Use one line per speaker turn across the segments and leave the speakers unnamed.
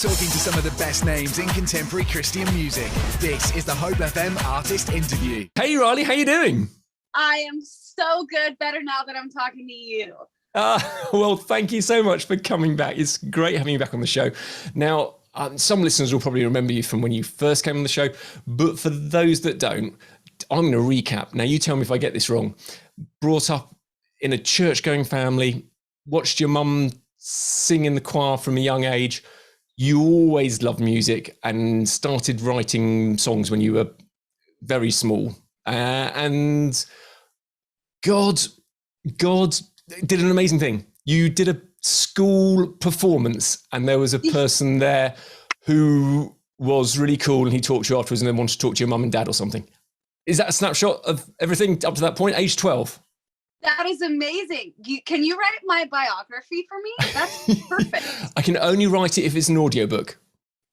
Talking to some of the best names in contemporary Christian music. This is the Hope FM Artist Interview.
Hey, Riley, how you doing?
I am so good, better now that I'm talking to you.
Well, thank you so much for coming back. It's great having you back on the show. Now, some listeners will probably remember you from when you first came on the show, but for those that don't, I'm going to recap. Now, you tell me if I get this wrong. Brought up in a church-going family, watched your mum sing in the choir from a young age. You always loved music and started writing songs when you were very small. And God did an amazing thing. You did a school performance and there was a person there who was really cool and he talked to you afterwards and then wanted to talk to your mum and dad or something. Is that a snapshot of everything up to that point, age 12?
That is amazing. Can you write my biography for me? That's perfect.
I can only write it if it's an audiobook.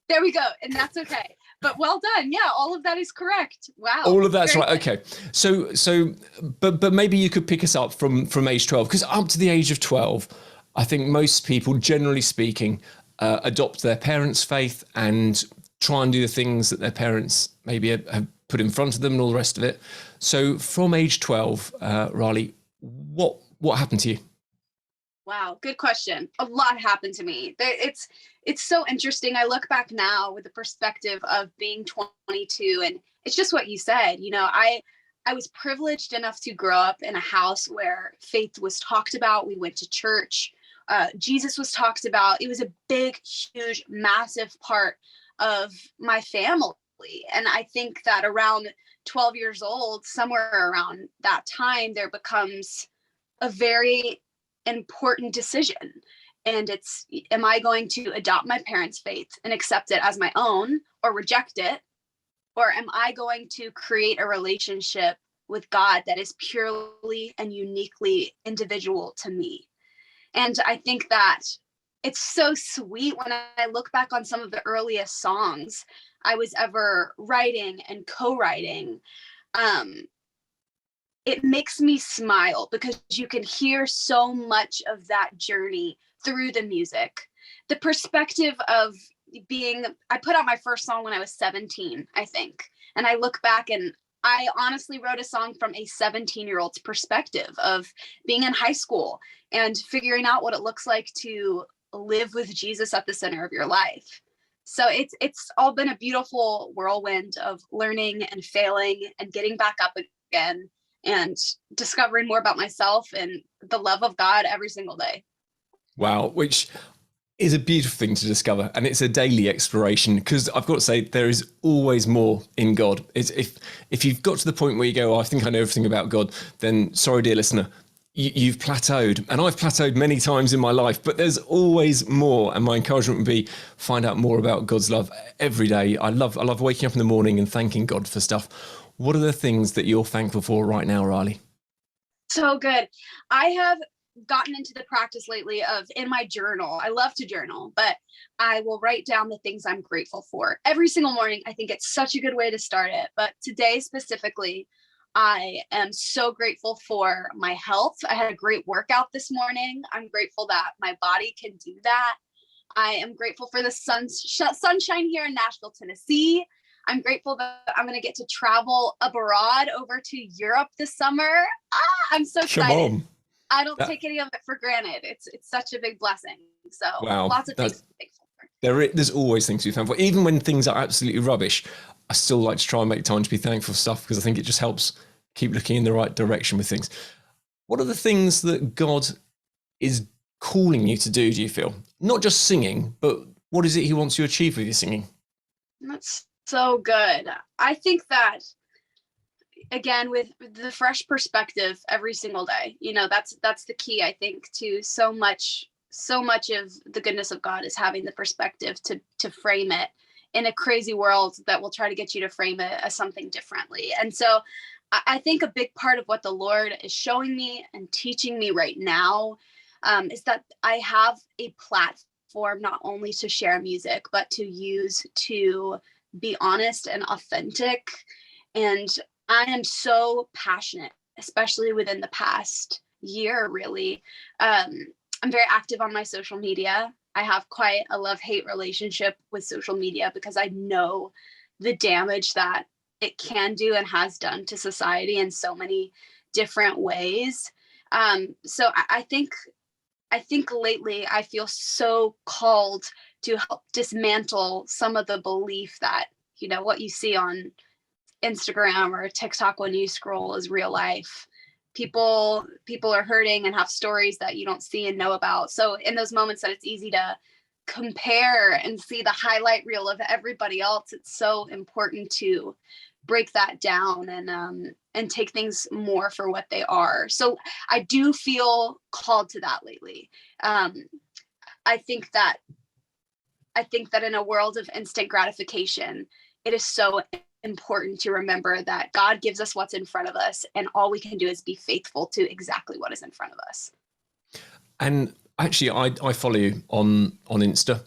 There we go. And that's okay. But well done. Yeah, all of that is correct. Wow.
All of that's
Very
right.
good.
Okay. But maybe you could pick us up from age 12, because up to the age of 12, I think most people, generally speaking, adopt their parents' faith and try and do the things that their parents maybe have put in front of them and all the rest of it. So from age 12, Riley, what happened to you?
Wow, good question. A lot happened to me. It's so interesting. I look back now with the perspective of being 22, and it's just what you said. You know, I was privileged enough to grow up in a house where faith was talked about. We went to church. Jesus was talked about. It was a big, huge, massive part of my family. And I think that around 12 years old, somewhere around that time, there becomes a very important decision. And it's, am I going to adopt my parents' faith and accept it as my own or reject it? Or am I going to create a relationship with God that is purely and uniquely individual to me? And I think that it's so sweet when I look back on some of the earliest songs I was ever writing and co-writing. It makes me smile because you can hear so much of that journey through the music. The perspective of I put out my first song when I was 17, I think. And I look back and I honestly wrote a song from a 17-year-old's perspective of being in high school and figuring out what it looks like to live with Jesus at the center of your life. So it's all been a beautiful whirlwind of learning and failing and getting back up again and discovering more about myself and the love of God every single day.
Wow, which is a beautiful thing to discover. And it's a daily exploration, because I've got to say, there is always more in God. If you've got to the point where you go, I think I know everything about God, then sorry, dear listener, you've plateaued. And I've plateaued many times in my life, but there's always more. And my encouragement would be find out more about God's love every day. I love waking up in the morning and thanking God for stuff. What are the things that you're thankful for right now, Riley?
So good. I have gotten into the practice lately of in my journal. I love to journal, but I will write down the things I'm grateful for every single morning. I think it's such a good way to start it. But today specifically, I am so grateful for my health. I had a great workout this morning. I'm grateful that my body can do that. I am grateful for the sunshine here in Nashville, Tennessee. I'm grateful that I'm going to get to travel abroad over to Europe this summer. I'm so excited.
Come on.
I don't take any of it for granted. It's such a big blessing. So
wow,
lots of things to be thankful for.
There's always things to be thankful for. Even when things are absolutely rubbish, I still like to try and make time to be thankful for stuff, because I think it just helps keep looking in the right direction with things. What are the things that God is calling you to do you feel? Not just singing, but what is it he wants you to achieve with your singing?
That's so good. I think that, again, with the fresh perspective every single day, you know, that's the key, I think, to so much of the goodness of God is having the perspective to frame it in a crazy world that will try to get you to frame it as something differently. And so I think a big part of what the Lord is showing me and teaching me right now is that I have a platform not only to share music, but to use to be honest and authentic. And I am so passionate, especially within the past year, really. I'm very active on my social media. I have quite a love-hate relationship with social media because I know the damage that it can do and has done to society in so many different ways. So I think lately I feel so called to help dismantle some of the belief that, what you see on Instagram or TikTok when you scroll is real life. People are hurting and have stories that you don't see and know about. So in those moments that it's easy to compare and see the highlight reel of everybody else, it's so important to break that down and take things more for what they are. So I do feel called to that lately. I think that in a world of instant gratification, it is so important to remember that God gives us what's in front of us, and all we can do is be faithful to exactly what is in front of us.
And actually, I follow you on Insta.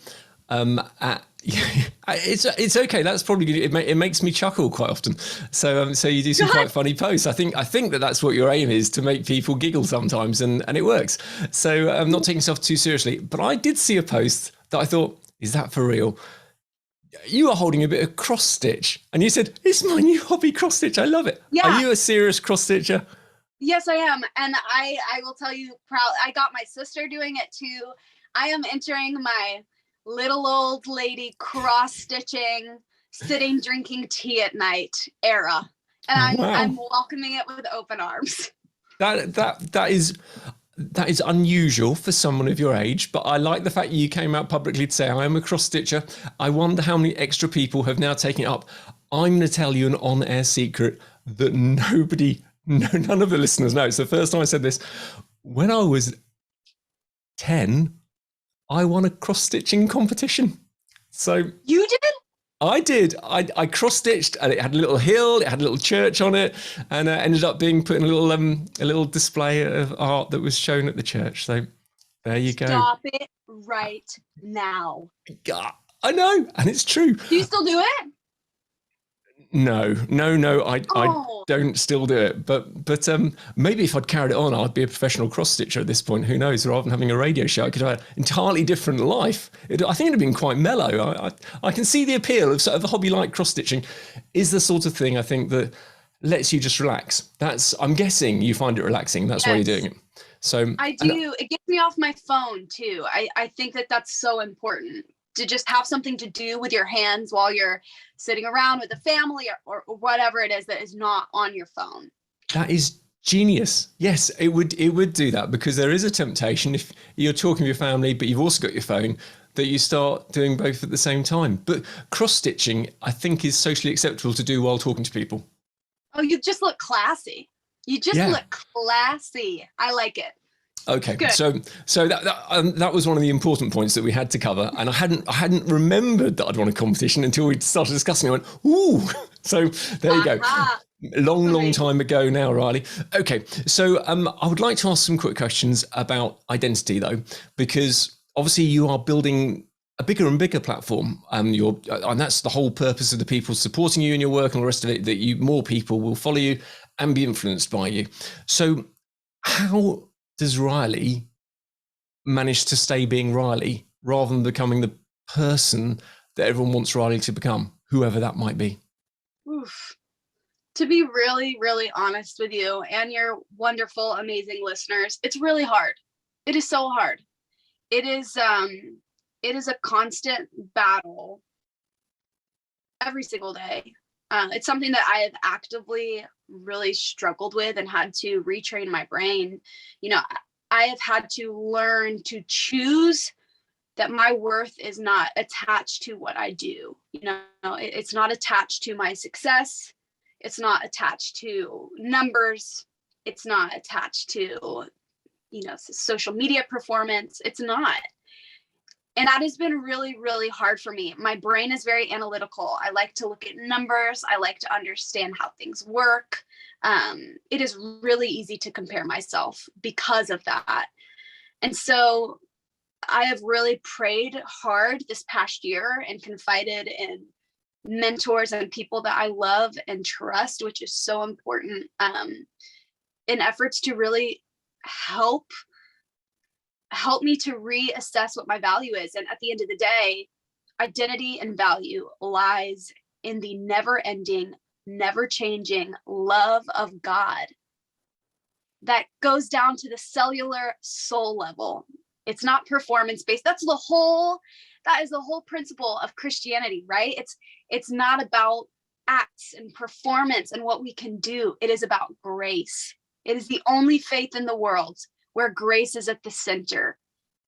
It's okay. That's probably good. It makes me chuckle quite often. So you do some quite funny posts. I think that's what your aim is, to make people giggle sometimes, and it works. So I'm not taking yourself too seriously. But I did see a post that I thought, is that for real? You are holding a bit of cross stitch, and you said, it's my new hobby, cross stitch. I love it.
Yeah.
Are you a serious cross stitcher?
Yes, I am. And I will tell you proud. I got my sister doing it too. I am entering my little old lady cross stitching, sitting, drinking tea at night era. And I'm welcoming it with open arms.
That is unusual for someone of your age, but I like the fact you came out publicly to say, I am a cross stitcher. I wonder how many extra people have now taken it up. I'm going to tell you an on-air secret that none of the listeners know. It's the first time I said this. When I was 10, I won a cross-stitching competition. So
you did?
I did. I cross-stitched, and it had a little hill, it had a little church on it, and ended up being put in a little display of art that was shown at the church. So there you go.
Stop it right now.
I know, and it's true.
Do you still do it?
No, I don't still do it. But maybe if I'd carried it on, I'd be a professional cross stitcher at this point. Who knows? Rather than having a radio show, I could have had an entirely different life. I think it'd have been quite mellow. I can see the appeal of sort of a hobby like cross stitching is the sort of thing I think that lets you just relax. I'm guessing you find it relaxing. That's why you're doing it. So
I do. It gets me off my phone too. I think that's so important, to just have something to do with your hands while you're sitting around with the family or whatever it is that is not on your phone.
That is genius. Yes, it would do that, because there is a temptation if you're talking with your family, but you've also got your phone, that you start doing both at the same time. But cross-stitching, I think, is socially acceptable to do while talking to people.
Oh, you just look classy. You just look classy. I like it.
Okay, good. So that was one of the important points that we had to cover, and I hadn't remembered that I'd won a competition until we started discussing it. I went, ooh! So there you go. Long time ago now, Riley. Okay, so I would like to ask some quick questions about identity, though, because obviously you are building a bigger and bigger platform, and that's the whole purpose of the people supporting you in your work and all the rest of it, that more people will follow you and be influenced by you. So how does Riley manage to stay being Riley rather than becoming the person that everyone wants Riley to become, whoever that might be?
Oof. To be really, really honest with you and your wonderful, amazing listeners, it's really hard. It is so hard. It is a constant battle every single day. It's something that I have actively really struggled with and had to retrain my brain. I have had to learn to choose that my worth is not attached to what I do. It's not attached to my success. It's not attached to numbers. It's not attached to, social media performance. It's not. And that has been really, really hard for me. My brain is very analytical. I like to look at numbers. I like to understand how things work. It is really easy to compare myself because of that. And so I have really prayed hard this past year and confided in mentors and people that I love and trust, which is so important, in efforts to really help helped me to reassess what my value is. And at the end of the day, identity and value lies in the never ending, never changing love of God that goes down to the cellular soul level. It's not performance based. That is the whole principle of Christianity, right? It's not about acts and performance and what we can do. It is about grace. It is the only faith in the world where grace is at the center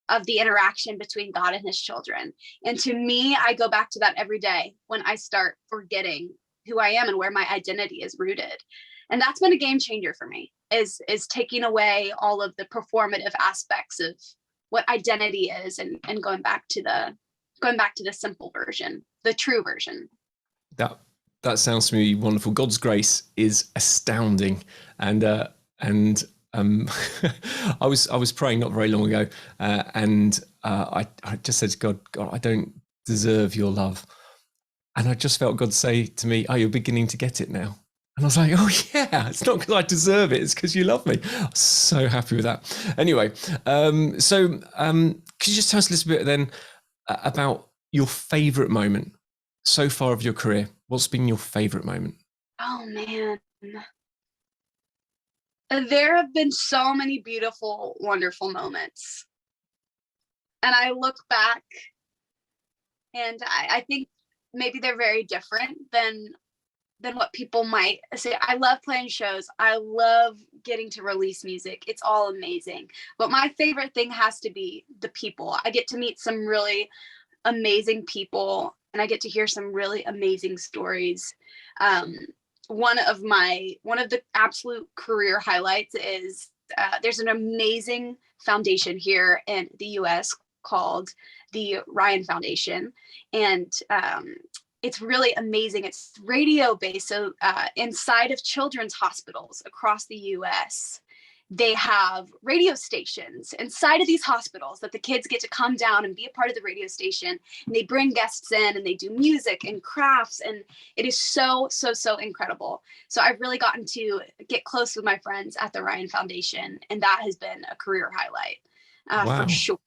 of the interaction between God and his children. And to me, I go back to that every day when I start forgetting who I am and where my identity is rooted. And that's been a game changer for me, is taking away all of the performative aspects of what identity is and going back to the simple version, the true version.
That sounds to me wonderful. God's grace is astounding, and I was praying not very long ago, and I just said to God, I don't deserve your love, and I just felt God say to me, "Oh, you're beginning to get it now." And I was like, "Oh yeah, it's not because I deserve it; it's because you love me." I'm so happy with that. Anyway, so could you just tell us a little bit then about your favourite moment so far of your career? What's been your favourite moment?
Oh man. There have been so many beautiful, wonderful moments. And I look back and I think maybe they're very different than what people might say. I love playing shows. I love getting to release music. It's all amazing. But my favorite thing has to be the people. I get to meet some really amazing people and I get to hear some really amazing stories. One of the absolute career highlights is there's an amazing foundation here in the US called the Ryan Foundation. And it's really amazing. It's radio based. So inside of children's hospitals across the US, they have radio stations inside of these hospitals that the kids get to come down and be a part of the radio station. And they bring guests in and they do music and crafts. And it is so, so, so incredible. So I've really gotten to get close with my friends at the Ryan Foundation. And that has been a career highlight for sure.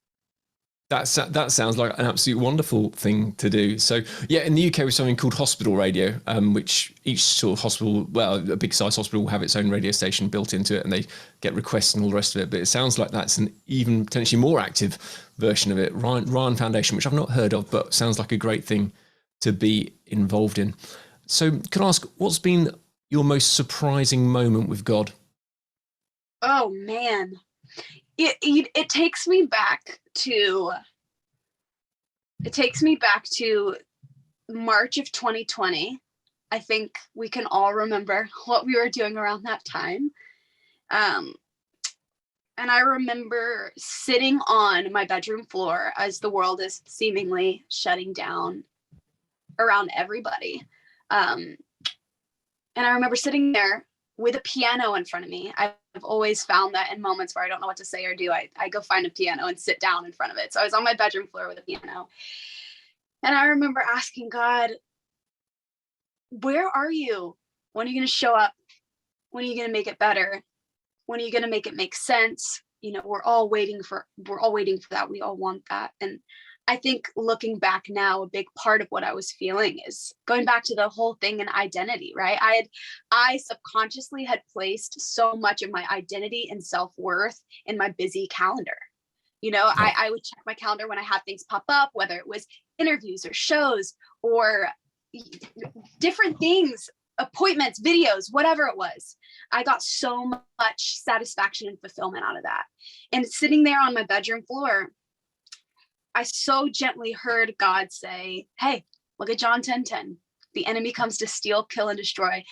That sounds like an absolute wonderful thing to do. So yeah, in the UK, we have something called hospital radio, which each sort of hospital, well, a big size hospital will have its own radio station built into it, and they get requests and all the rest of it. But it sounds like that's an even potentially more active version of it. Ryan Foundation, which I've not heard of, but sounds like a great thing to be involved in. So can I ask, what's been your most surprising moment with God?
Oh man. It takes me back to March of 2020. I think we can all remember what we were doing around that time. And I remember sitting on my bedroom floor as the world is seemingly shutting down around everybody. And I remember sitting there with a piano in front of me. I've always found that in moments where I don't know what to say or do, I go find a piano and sit down in front of it. So I was on my bedroom floor with a piano. And I remember asking God, where are you? When are you going to show up? When are you going to make it better? When are you going to make it make sense? You know, we're all waiting for that. We all want that. And I think looking back now, a big part of what I was feeling is going back to the whole thing in identity, right? I subconsciously had placed so much of my identity and self-worth in my busy calendar. You know, I would check my calendar when I had things pop up, whether it was interviews or shows or different things, appointments, videos, whatever it was. I got so much satisfaction and fulfillment out of that. And sitting there on my bedroom floor, I so gently heard God say, hey, look at John 10:10. The enemy comes to steal, kill, and destroy,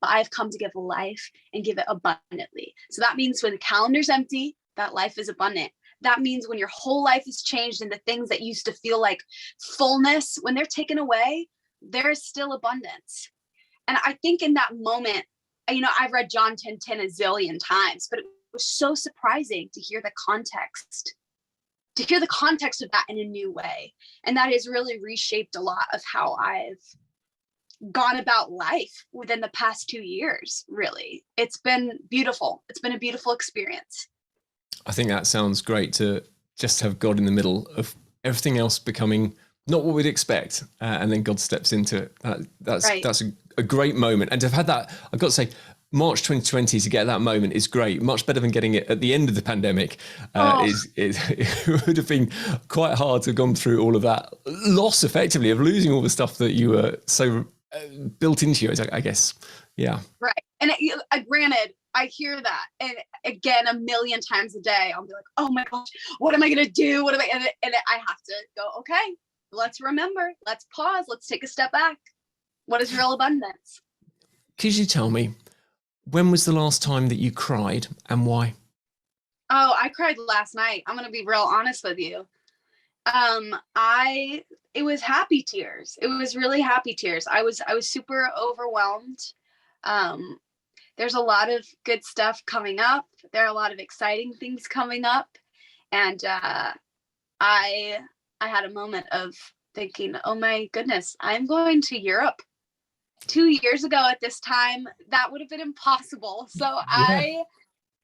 but I've come to give life and give it abundantly. So that means when the calendar's empty, that life is abundant. That means when your whole life is changed and the things that used to feel like fullness, when they're taken away, there is still abundance. And I think in that moment, you know, I've read John 10:10 a zillion times, but it was so surprising to hear the context of that in a new way. And that has really reshaped a lot of how I've gone about life within the past 2 years, really. It's been beautiful. It's been a beautiful experience.
I think that sounds great to just have God in the middle of everything else becoming not what we'd expect, and then God steps into it. That's a great moment, and to have had that, I've got to say, March 2020 to get that moment is great. Much better than getting it at the end of the pandemic. It would have been quite hard to have gone through all of that loss, effectively, of losing all the stuff that you were so built into you, I guess. Yeah. Right.
And granted, I hear that, and again, a million times a day, I'll be like, "Oh my gosh, what am I gonna do? What am I?" And I have to go, "Okay, let's remember. Let's pause. Let's take a step back. What is real abundance?"
Could you tell me, when was the last time that you cried and why?
Oh, I cried last night. I'm gonna be real honest with you. It was happy tears. It was really happy tears. I was super overwhelmed. There's a lot of good stuff coming up. There are a lot of exciting things coming up. And I had a moment of thinking, oh my goodness, I'm going to Europe. 2 years ago at this time, that would have been impossible. So yeah.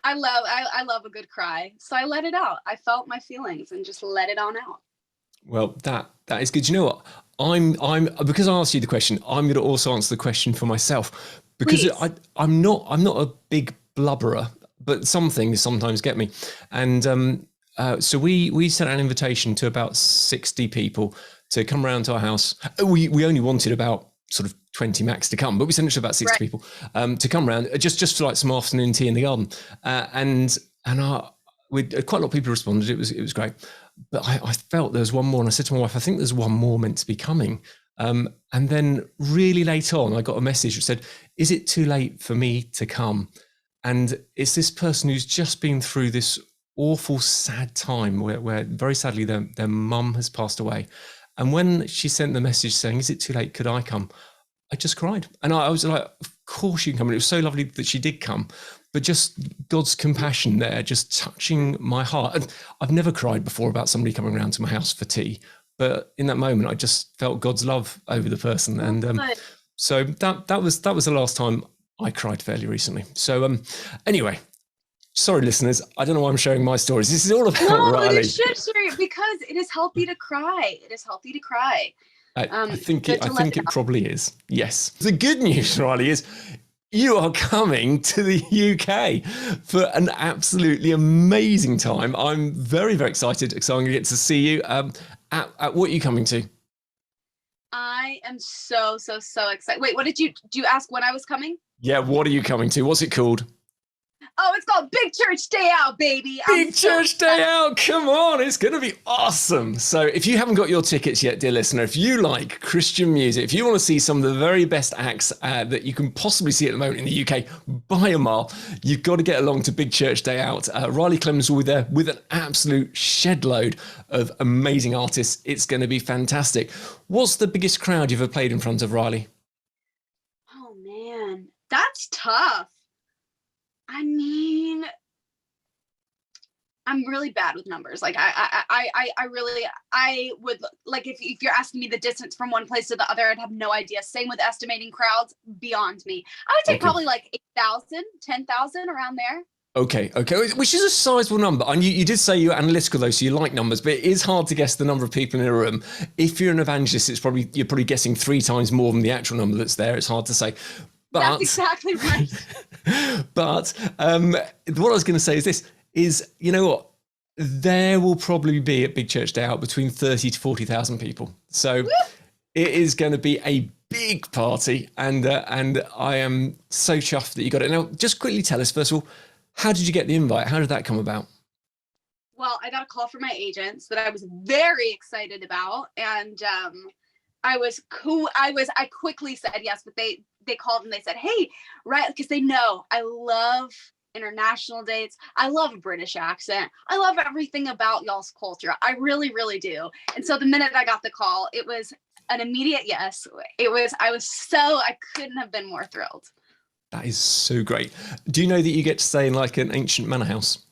I love a good cry. So I let it out. I felt my feelings and just let it on out.
Well, that is good. You know what? I'm because I asked you the question, I'm going to also answer the question for myself, because I'm not a big blubberer, but some things sometimes get me. And so we sent an invitation to about 60 people to come around to our house. We only wanted about sort of 20 max to come, but we sent it to about 60 people to come around just for like some afternoon tea in the garden. We quite a lot of people responded. It was great. But I felt there was one more, and I said to my wife, I think there's one more meant to be coming. And then really late on, I got a message that said, is it too late for me to come? And it's this person who's just been through this awful, sad time where very sadly their mum has passed away. And when she sent the message saying, is it too late? Could I come? I just cried. And I was like, of course you can come. And it was so lovely that she did come. But just God's compassion there, just touching my heart. And I've never cried before about somebody coming around to my house for tea. But in that moment, I just felt God's love over the person. And so that was the last time I cried fairly recently. So anyway, sorry, listeners. I don't know why I'm sharing my stories. This is all about Riley.
But it should share, because it is healthy to cry. It is healthy to cry.
I think it probably is. Yes. The good news, Riley, is you are coming to the UK for an absolutely amazing time. I'm very, very excited because I'm going to get to see you. At what are you coming to?
I am so excited. Wait, do you ask when I was coming?
Yeah, what are you coming to? What's it called?
Oh, it's called Big Church Day Out, baby.
Big Church Day Out. Come on. It's going to be awesome. So if you haven't got your tickets yet, dear listener, if you like Christian music, if you want to see some of the very best acts that you can possibly see at the moment in the UK by a mile, you've got to get along to Big Church Day Out. Riley Clemmons will be there with an absolute shed load of amazing artists. It's going to be fantastic. What's the biggest crowd you've ever played in front of, Riley?
Oh, man, that's tough. I mean, I'm really bad with numbers. Like I would, like, if you're asking me the distance from one place to the other, I'd have no idea. Same with estimating crowds, beyond me. I would say probably like 8,000, 10,000, around there.
Okay, which is a sizable number. And you did say you're analytical though, so you like numbers, but it is hard to guess the number of people in a room. If you're an evangelist, you're probably guessing 3 times more than the actual number that's there. It's hard to say. But,
that's exactly right.
But what I was going to say is, you know what? There will probably be at Big Church Day Out between 30 to 40,000 people. So it is going to be a big party. And I am so chuffed that you got it. Now, just quickly tell us, first of all, how did you get the invite? How did that come about?
Well, I got a call from my agents that I was very excited about. And I was cool. I quickly said yes, but they called and they said, hey, right, because they know I love international dates. I love a British accent. I love everything about y'all's culture. I really, really do. And so the minute I got the call, it was an immediate yes. I couldn't have been more thrilled.
That is so great. Do you know that you get to stay in like an ancient manor house?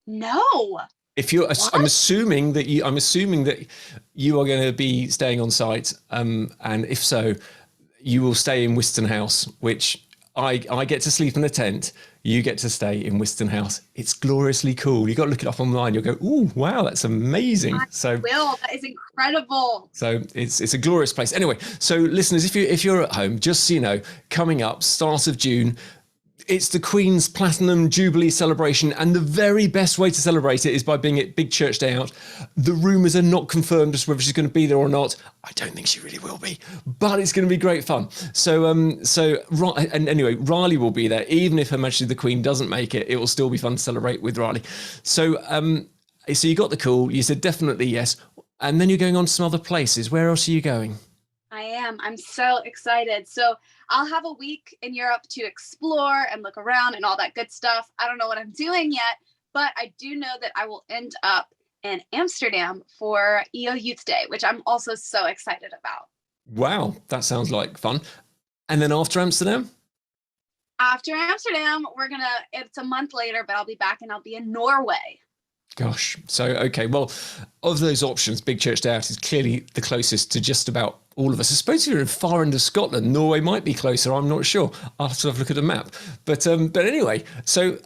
No.
If you're, I'm assuming that you are going to be staying on site, and if so, you will stay in Wiston House, which I get to sleep in a tent. you get to stay in Whiston House. It's gloriously cool. You got to look it up online. You'll go, ooh, wow, that's amazing.
That is incredible.
So it's a glorious place. Anyway, so listeners, if you're at home, just so you know, coming up, start of June, it's the Queen's Platinum Jubilee celebration, and the very best way to celebrate it is by being at Big Church Day Out. The rumours are not confirmed as whether she's going to be there or not. I don't think she really will be, but it's going to be great fun. And anyway, Riley will be there. Even if Her Majesty the Queen doesn't make it, it will still be fun to celebrate with Riley. So you got the call. You said definitely yes. And then you're going on to some other places. Where else are you going?
I am. I'm so excited. So I'll have a week in Europe to explore and look around and all that good stuff. I don't know what I'm doing yet, but I do know that I will end up in Amsterdam for EO Youth Day, which I'm also so excited about.
Wow, that sounds like fun. And then after Amsterdam?
After Amsterdam, it's a month later, but I'll be back and I'll be in Norway.
Gosh. So, okay. Well, of those options, Big Church Day Out is clearly the closest to just about all of us. I suppose if you're in far end of Scotland, Norway might be closer. I'm not sure. I'll have to have a look at a map. But anyway, so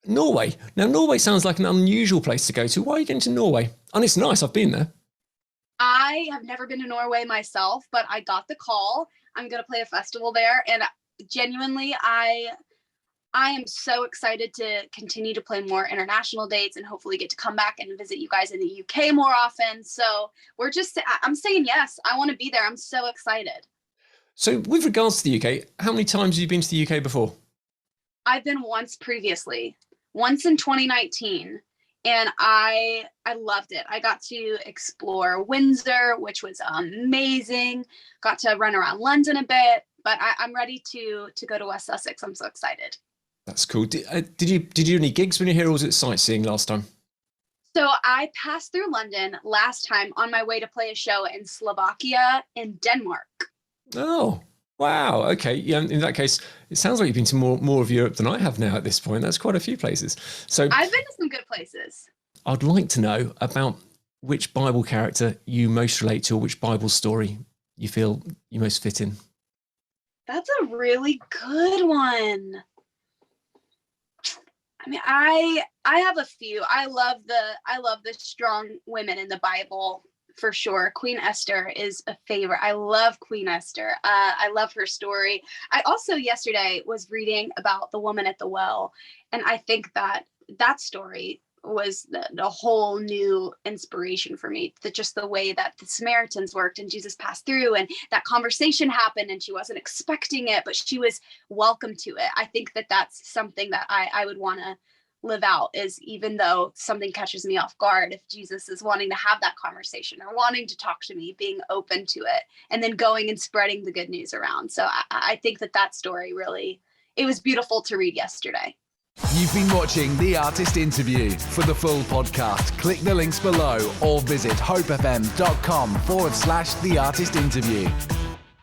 Norway. Now, Norway sounds like an unusual place to go to. Why are you going to Norway? And it's nice. I've been there.
I have never been to Norway myself, but I got the call. I'm going to play a festival there. And genuinely, I am so excited to continue to play more international dates and hopefully get to come back and visit you guys in the UK more often. So I'm saying yes. I want to be there. I'm so excited.
So with regards to the UK, how many times have you been to the UK before?
I've been once previously, once in 2019. And I loved it. I got to explore Windsor, which was amazing. Got to run around London a bit, but I'm ready to go to West Sussex. I'm so excited.
That's cool. Did you do any gigs when you were here, or was it sightseeing last time?
So I passed through London last time on my way to play a show in Slovakia and Denmark.
Oh, wow. Okay. Yeah. In that case, it sounds like you've been to more of Europe than I have now at this point. That's quite a few places. So
I've been to some good places.
I'd like to know about which Bible character you most relate to, or which Bible story you feel you most fit in.
That's a really good one. I mean, I have a few. I love the strong women in the Bible for sure. Queen Esther is a favorite. I love Queen Esther. I love her story. I also yesterday was reading about the woman at the well, and I think that story was a whole new inspiration for me. That just the way that the Samaritans worked and Jesus passed through, and that conversation happened, and she wasn't expecting it, but she was welcome to it. I think that that's something that I would want to live out, is even though something catches me off guard, if Jesus is wanting to have that conversation or wanting to talk to me, being open to it, and then going and spreading the good news around. So I think that story really, it was beautiful to read yesterday.
You've been watching The Artist Interview. For the full podcast, click the links below or visit hopefm.com/The Artist Interview.